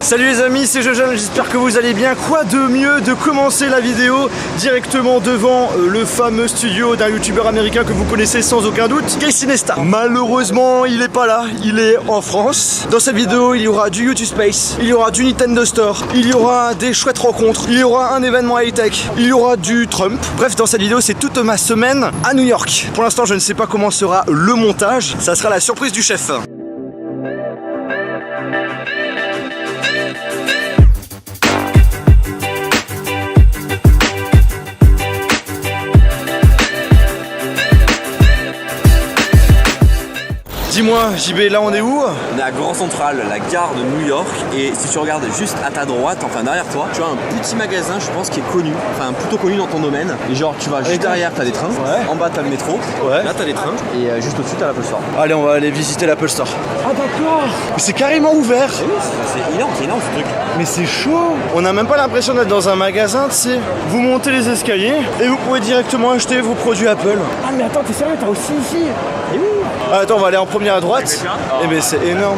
Salut les amis, c'est Jojo, j'espère que vous allez bien. Quoi de mieux de commencer la vidéo directement devant le fameux studio d'un youtubeur américain que vous connaissez sans aucun doute, Casey Neistat. Malheureusement, il est pas là, il est en France. Dans cette vidéo, il y aura du YouTube Space, il y aura du Nintendo Store, il y aura des chouettes rencontres, il y aura un événement high-tech, il y aura du Trump. Bref, dans cette vidéo, c'est toute ma semaine à New York. Pour l'instant, je ne sais pas comment sera le montage, ça sera la surprise du chef. Dis-moi, JB, là on est où? On est à Grand Central, la gare de New York, et si tu regardes juste à ta droite, enfin derrière toi, tu as un petit magasin, je pense, qui est connu, enfin plutôt connu dans ton domaine. Et genre, tu vas juste derrière, t'as des trains, en bas t'as le métro, là t'as des trains, et juste au-dessus t'as l'Apple Store. Allez, on va aller visiter l'Apple Store. Ah d'accord. Mais c'est carrément ouvert. Oui, c'est énorme ce truc. Mais c'est chaud. On n'a même pas l'impression d'être dans un magasin, tu sais. Vous montez les escaliers et vous pouvez directement acheter vos produits Apple. Ah mais attends, t'es sérieux, t'as aussi ici? Et oui. Ah, attends, on va aller en première à droite. Eh ben c'est énorme.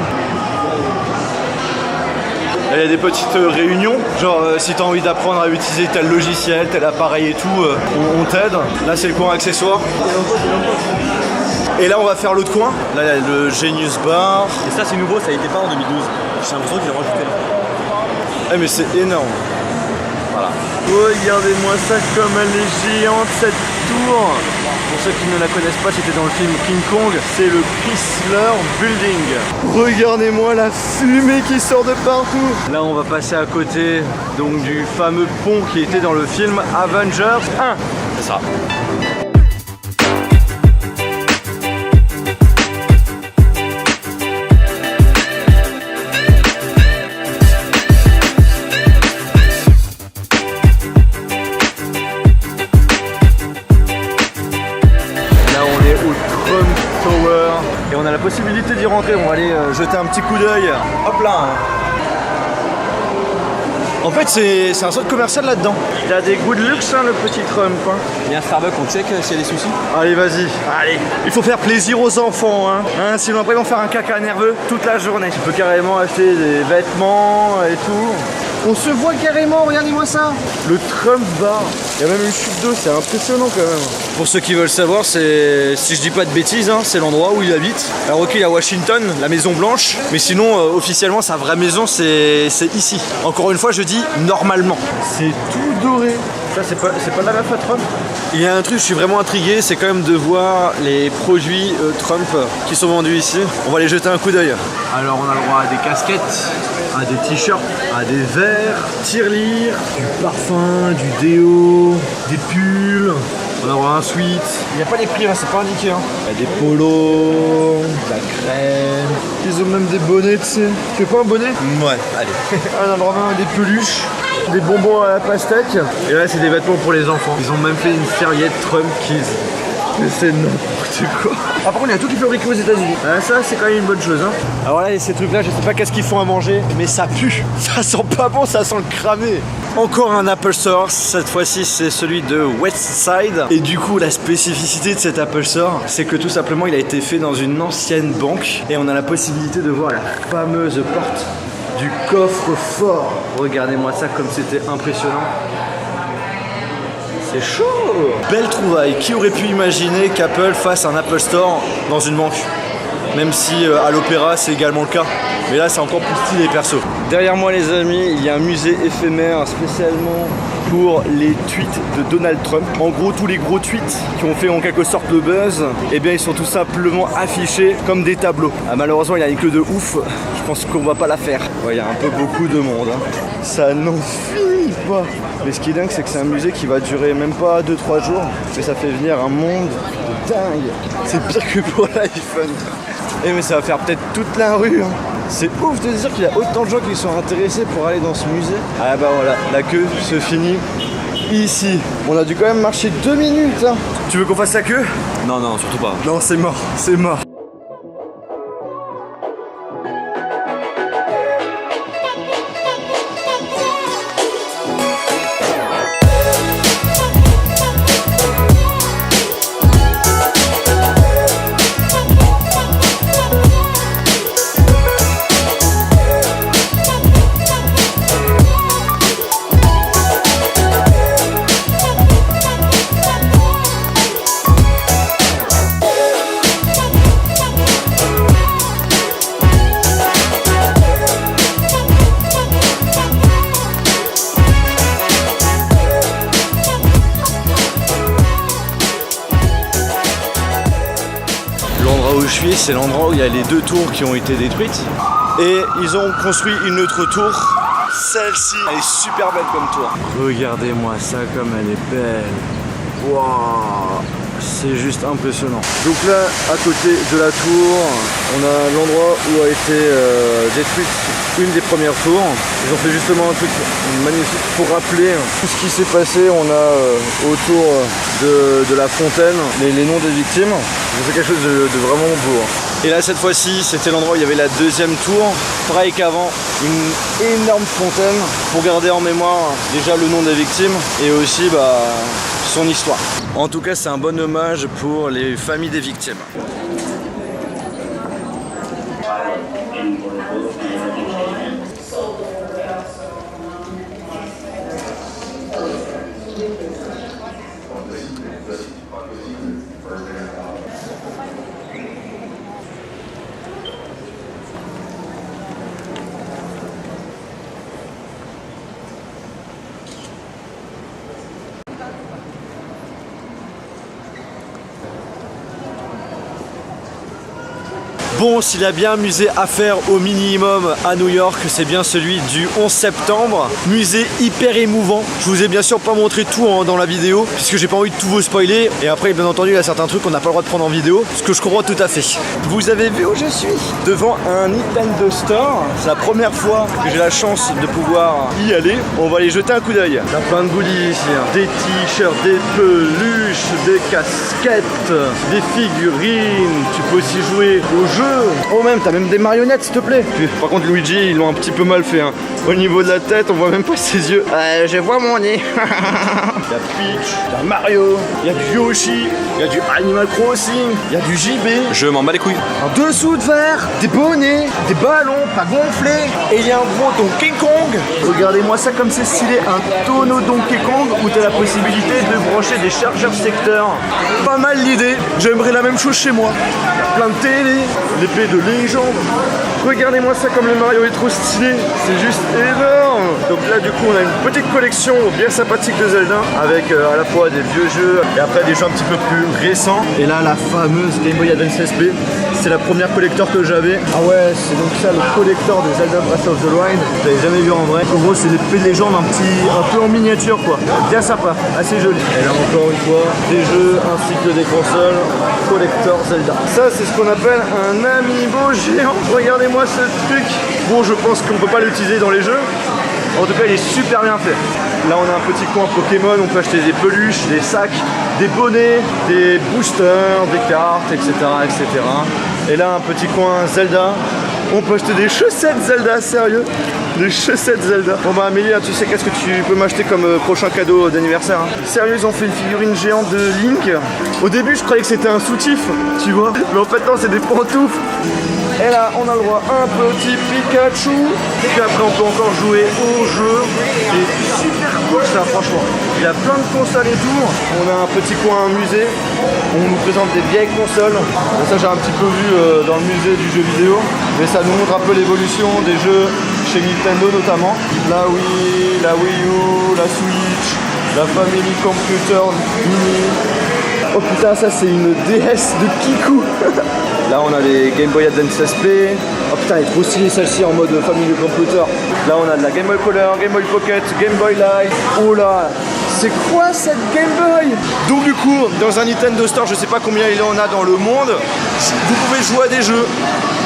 Il y a des petites réunions, genre si tu as envie d'apprendre à utiliser tel logiciel, tel appareil et tout, on t'aide. Là c'est le coin accessoires. Et là on va faire l'autre coin. Là il y a le Genius Bar. Et ça c'est nouveau, ça a été pas en 2012. J'ai l'impression qu'ils l'ont rajouté. Eh mais c'est énorme. Voilà. Regardez-moi ça comme elle est géante cette tour. Pour ceux qui ne la connaissent pas, c'était dans le film King Kong, c'est le Chrysler Building. Regardez-moi la fumée qui sort de partout. Là on va passer à côté donc du fameux pont qui était dans le film Avengers 1. C'est ça. Et on a la possibilité d'y rentrer, on va aller jeter un petit coup d'œil. Hop là. En fait c'est un centre commercial là-dedans. Il a des goûts de luxe hein, le petit Trump. Hein. Il y a un Starbucks, on check s'il y a des soucis. Allez vas-y, allez. Il faut faire plaisir aux enfants hein. Sinon après ils vont faire un caca nerveux toute la journée. Tu peux carrément acheter des vêtements et tout. On se voit carrément, regardez-moi ça. Le Trump Bar. Il y a même une chute d'eau, c'est impressionnant quand même. Pour ceux qui veulent savoir, c'est, si je dis pas de bêtises, hein, c'est l'endroit où il habite. Alors ok, il y a Washington, la Maison Blanche, mais sinon officiellement sa vraie maison c'est ici. Encore une fois, je dis normalement. C'est tout doré. Ça c'est pas de la meuf à Trump. Il y a un truc, je suis vraiment intrigué, c'est quand même de voir les produits Trump qui sont vendus ici. On va aller jeter un coup d'œil. Alors on a le droit à des casquettes, à des t-shirts, à des verres, tirelire, du parfum, du déo, des pulls. On va avoir un sweat. Il n'y a pas les prix, hein, c'est pas indiqué. Hein. Il y a des polos, de la crème. Ils ont même des bonnets, tu sais. Tu veux pas un bonnet? Ouais, allez. On a le droit même à des peluches, des bonbons à la pastèque. Et là, c'est des vêtements pour les enfants. Ils ont même fait une serviette Trump Kids. Mais c'est n'importe quoi. Ah, par contre, il y a tout qui est fabriqué aux États-Unis. Ça, c'est quand même une bonne chose. Hein. Alors là, ces trucs-là, je sais pas qu'est-ce qu'ils font à manger, mais ça pue. Ça sent pas bon, ça sent le cramé. Encore un Apple Store. Cette fois-ci, c'est celui de Westside. Et du coup, la spécificité de cet Apple Store, c'est que tout simplement, il a été fait dans une ancienne banque. Et on a la possibilité de voir la fameuse porte du coffre-fort. Regardez-moi ça comme c'était impressionnant. C'est chaud! Belle trouvaille. Qui aurait pu imaginer qu'Apple fasse un Apple Store dans une banque? Même si à l'Opéra c'est également le cas. Mais là c'est encore plus stylé perso. Derrière moi les amis, il y a un musée éphémère spécialement pour les tweets de Donald Trump. En gros, tous les gros tweets qui ont fait en quelque sorte le buzz, eh bien ils sont tout simplement affichés comme des tableaux. Ah, malheureusement il y a une queue de ouf, je pense qu'on va pas la faire. Ouais, il y a un peu beaucoup de monde. Hein. Ça n'en finit pas. Mais ce qui est dingue, c'est que c'est un musée qui va durer même pas 2-3 jours, mais ça fait venir un monde de dingue. C'est pire que pour l'iPhone. Eh mais ça va faire peut-être toute la rue. Hein. C'est ouf de dire qu'il y a autant de gens qui sont intéressés pour aller dans ce musée. Ah bah voilà, la queue se finit ici. On a dû quand même marcher 2 minutes. Hein. Tu veux qu'on fasse la queue? Non, non, surtout pas. Non, c'est mort, c'est mort. c'est l'endroit où il y a les 2 tours qui ont été détruites. Et ils ont construit une autre tour. Celle-ci, elle est super belle comme tour. Regardez-moi ça comme elle est belle. Waouh, c'est juste impressionnant. Donc là, à côté de la tour, on a l'endroit où a été détruite une des premières tours. Ils ont fait justement un truc magnifique pour rappeler tout ce qui s'est passé. On a autour de la fontaine les noms des victimes. C'est quelque chose de vraiment beau. Et là, cette fois-ci, c'était l'endroit où il y avait la 2e tour. Pareil qu'avant, une énorme fontaine pour garder en mémoire déjà le nom des victimes et aussi son histoire. En tout cas, c'est un bon hommage pour les familles des victimes. Bon, s'il y a bien un musée à faire au minimum à New York, c'est bien celui du 11 septembre. Musée hyper émouvant. Je vous ai bien sûr pas montré tout dans la vidéo, puisque j'ai pas envie de tout vous spoiler. Et après, bien entendu, il y a certains trucs qu'on n'a pas le droit de prendre en vidéo, ce que je comprends tout à fait. Vous avez vu où je suis? Devant un Nintendo Store. C'est la première fois que j'ai la chance de pouvoir y aller. On va aller jeter un coup d'œil. Il y a plein de goodies ici. Des t-shirts, des peluches, des casquettes, des figurines. Tu peux aussi jouer au jeu. Oh même, t'as même des marionnettes s'il te plaît. Par contre Luigi, ils l'ont un petit peu mal fait. Au niveau de la tête, on voit même pas ses yeux. Je vois mon nez. Il y a Peach, il y a Mario, il y a du Yoshi, il y a du Animal Crossing, il y a du JB. Je m'en bats les couilles. Un dessous de verre, des bonnets, des ballons pas gonflés. Et il y a un gros Donkey Kong. Regardez-moi ça comme c'est stylé. Un tonneau Donkey Kong où t'as la possibilité de brancher des chargeurs secteurs. Pas mal l'idée. J'aimerais la même chose chez moi. Il y a plein de télé. L'épée de légende. Regardez-moi ça comme le Mario est trop stylé. C'est juste énorme. Donc là du coup on a une petite collection bien sympathique de Zelda avec à la fois des vieux jeux et après des jeux un petit peu plus récents. Et là la fameuse Game Boy Advance SP. C'est la première collector que j'avais. Ah ouais, c'est donc ça le collector de Zelda Breath of the Wild. Je l'avais jamais vu en vrai. En gros c'est l'épée de légende un peu en miniature quoi. Bien sympa, assez joli. Et là encore une fois, des jeux ainsi que des consoles. Collector Zelda. Ça c'est ce qu'on appelle un amiibo géant. Regardez-moi ce truc. Bon, je pense qu'on peut pas l'utiliser dans les jeux. En tout cas, il est super bien fait. Là, on a un petit coin Pokémon. On peut acheter des peluches, des sacs, des bonnets, des boosters, des cartes, etc., etc. Et là, un petit coin Zelda. On peut acheter des chaussettes Zelda, sérieux. Des chaussettes Zelda. Bon bah Amélie, tu sais qu'est-ce que tu peux m'acheter comme prochain cadeau d'anniversaire hein. Sérieux, ils ont fait une figurine géante de Link. Au début, je croyais que c'était un soutif, tu vois. Mais en fait, non, c'est des pantoufles. Et là, on a le droit à un petit Pikachu. Et puis après, on peut encore jouer au jeu. C'est super cool ça, franchement. Il y a plein de consoles et tout. On a un petit coin musée. On nous présente des vieilles consoles. Et ça, j'ai un petit peu vu dans le musée du jeu vidéo. Mais ça nous montre un peu l'évolution des jeux chez Nintendo notamment. La Wii, la Wii U, la Switch, la Family Computer Mini. Oh putain, ça c'est une DS de Kiku. Là on a les Game Boy Advance SP. Oh putain, elle est trop stylée celle-ci en mode Family Computer. Là on a de la Game Boy Color, Game Boy Pocket, Game Boy Light. Oh là, c'est quoi cette Game Boy? Donc du coup, dans un Nintendo Store, je sais pas combien il en a dans le monde, vous pouvez jouer à des jeux.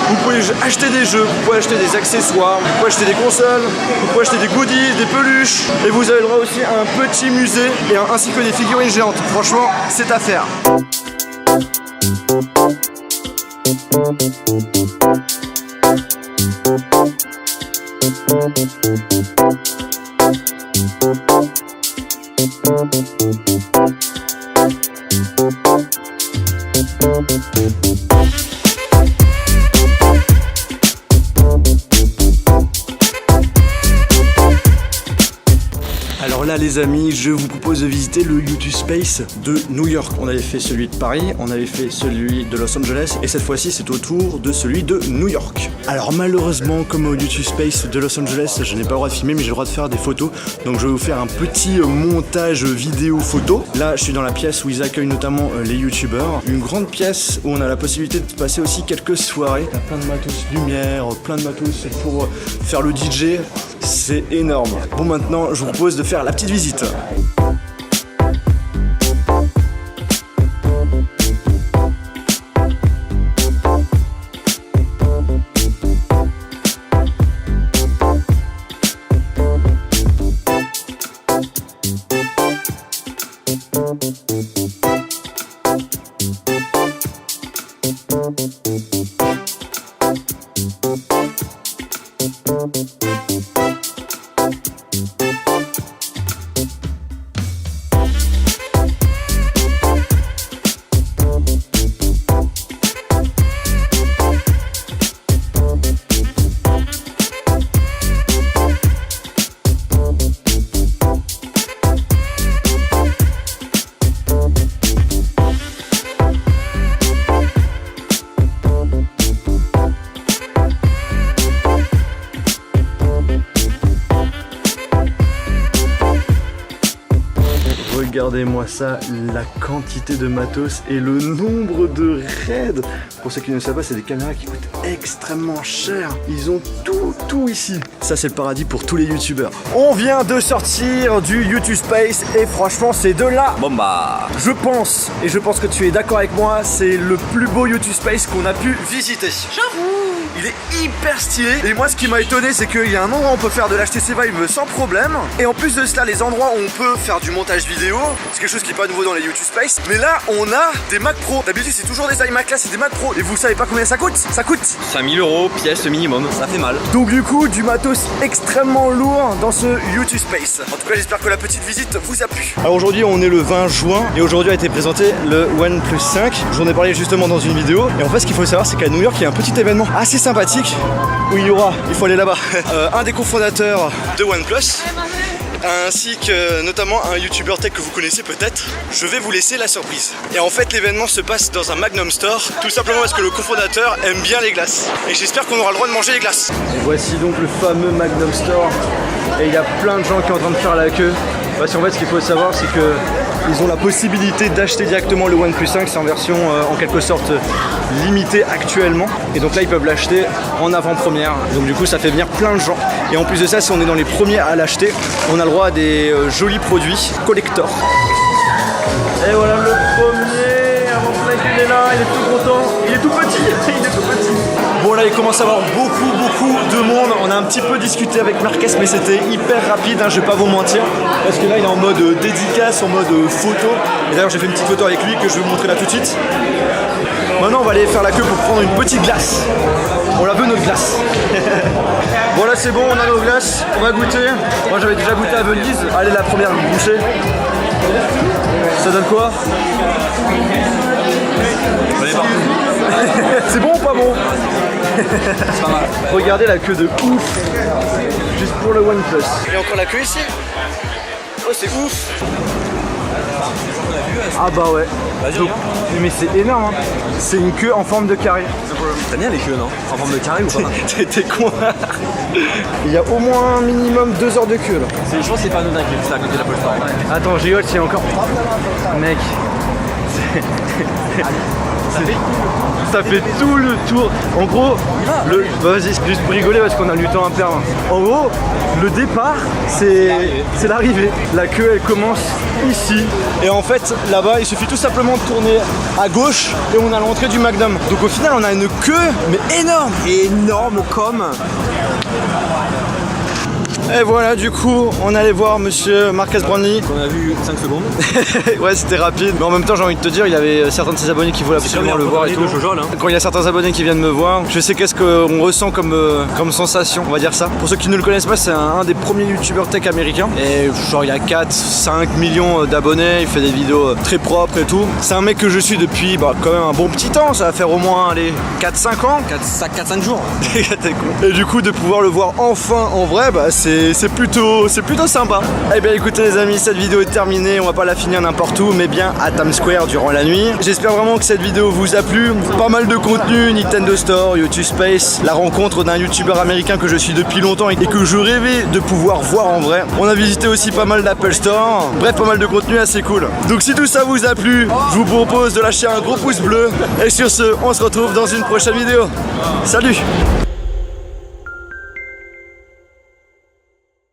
Vous pouvez acheter des jeux, vous pouvez acheter des accessoires, vous pouvez acheter des consoles, vous pouvez acheter des goodies, des peluches. Et vous avez le droit aussi à un petit musée ainsi que des figurines géantes. Franchement, c'est à faire. Alors là les amis, je vous propose de visiter le YouTube Space de New York. On avait fait celui de Paris, on avait fait celui de Los Angeles et cette fois-ci c'est au tour de celui de New York. Alors malheureusement comme au YouTube Space de Los Angeles, je n'ai pas le droit de filmer mais j'ai le droit de faire des photos. Donc je vais vous faire un petit montage vidéo photo. Là je suis dans la pièce où ils accueillent notamment les youtubeurs. Une grande pièce où on a la possibilité de passer aussi quelques soirées. Il y a plein de matos lumière, plein de matos pour faire le DJ. C'est énorme. Bon maintenant je vous propose de faire la petite visite. Regardez-moi ça, la quantité de matos et le nombre de raids. Pour ceux qui ne le savent pas, c'est des caméras qui coûtent extrêmement cher. Ils ont tout ici. Ça, c'est le paradis pour tous les youtubeurs. On vient de sortir du YouTube Space et franchement, c'est de là. Bon bah... Je pense que tu es d'accord avec moi, c'est le plus beau YouTube Space qu'on a pu visiter. J'avoue. Il est hyper stylé. Et moi, ce qui m'a étonné, c'est qu'il y a un endroit où on peut faire de l'HTC Vive sans problème. Et en plus de cela, les endroits où on peut faire du montage vidéo, c'est quelque chose qui n'est pas nouveau dans les YouTube Space. Mais là, on a des Mac Pro. D'habitude, c'est toujours des iMac, là, c'est des Mac Pro. Et vous savez pas combien ça coûte? Ça coûte 5000 € pièce minimum, ça fait mal. Donc du coup, du matos extrêmement lourd dans ce YouTube Space. En tout cas, j'espère que la petite visite vous a plu. Alors aujourd'hui, on est le 20 juin et aujourd'hui a été présenté le OnePlus 5. J'en ai parlé justement dans une vidéo. Et en fait, ce qu'il faut savoir, c'est qu'à New York, il y a un petit événement assez sympathique où il y aura, il faut aller là-bas, un des cofondateurs de OnePlus, ainsi que notamment un YouTuber tech que vous connaissez peut-être. Je vais vous laisser la surprise. Et en fait, l'événement se passe dans un Magnum Store, tout simplement parce que le cofondateur aime bien les glaces. Et j'espère qu'on aura le droit de manger les glaces. Et voici donc le fameux Magnum Store. Et il y a plein de gens qui sont en train de faire la queue. Parce qu'en fait, ce qu'il faut savoir, c'est que ils ont la possibilité d'acheter directement le OnePlus 5. C'est en version en quelque sorte limitée actuellement. Et donc là, ils peuvent l'acheter en avant-première. Donc du coup, ça fait venir plein de gens. Et en plus de ça, si on est dans les premiers à l'acheter, on a le droit à des jolis produits collector. Et voilà le premier. Avant que il est là, il est tout content. Il est tout petit. Il est tout petit. Bon là il commence à y avoir beaucoup de monde. On a un petit peu discuté avec Marquez mais c'était hyper rapide, hein, je vais pas vous mentir. Parce que là il est en mode dédicace, en mode photo. Et d'ailleurs j'ai fait une petite photo avec lui que je vais vous montrer là tout de suite. Maintenant on va aller faire la queue pour prendre une petite glace. On la veut notre glace. Bon là c'est bon, on a nos glaces, on va goûter. Moi j'avais déjà goûté à Venise. Allez la première bouchée. Ça donne quoi? C'est bon ou pas bon? C'est pas mal. Regardez la queue de ouf. Juste pour le OnePlus. Il y a encore la queue ici. Oh c'est ouf. Ah bah ouais. Donc, mais c'est énorme hein. C'est une queue en forme de carré. T'as bien les queues non? En forme de carré ou pas? T'es con. Il y a au moins un minimum 2 heures de queue là. Je pense que c'est pas anodin que ça à côté de l'Apple Store. Attends, je rigole, c'est encore. Mec. Ça fait tout le tour. En gros, vas-y, juste pour rigoler parce qu'on a du temps à perdre. En gros, le départ, c'est l'arrivée. La queue, elle commence ici. Et en fait, là-bas, il suffit tout simplement de tourner à gauche et on a l'entrée du Magnum. Donc au final, on a une queue, mais énorme. Énorme comme... Et voilà, du coup, on allait voir monsieur Marques Brownlee. Qu'on a vu 5 secondes. Ouais, c'était rapide. Mais en même temps, j'ai envie de te dire, il y avait certains de ses abonnés qui voulaient absolument le voir et tout. Quand il y a certains abonnés qui viennent me voir, je sais qu'est-ce qu'on ressent comme sensation, on va dire ça. Pour ceux qui ne le connaissent pas, c'est un des premiers youtubeurs tech américains. Et genre, il y a 4-5 millions d'abonnés, il fait des vidéos très propres et tout. C'est un mec que je suis depuis quand même un bon petit temps, ça va faire au moins 4-5 ans. 4-5 jours. Et du coup, de pouvoir le voir enfin en vrai, c'est c'est plutôt sympa. Eh bien écoutez les amis, cette vidéo est terminée, on va pas la finir n'importe où, mais bien à Times Square durant la nuit. J'espère vraiment que cette vidéo vous a plu. Pas mal de contenu, Nintendo Store, YouTube Space, la rencontre d'un youtubeur américain que je suis depuis longtemps et que je rêvais de pouvoir voir en vrai. On a visité aussi pas mal d'Apple Store, bref pas mal de contenu assez cool. Donc si tout ça vous a plu, je vous propose de lâcher un gros pouce bleu. Et sur ce, on se retrouve dans une prochaine vidéo. Salut!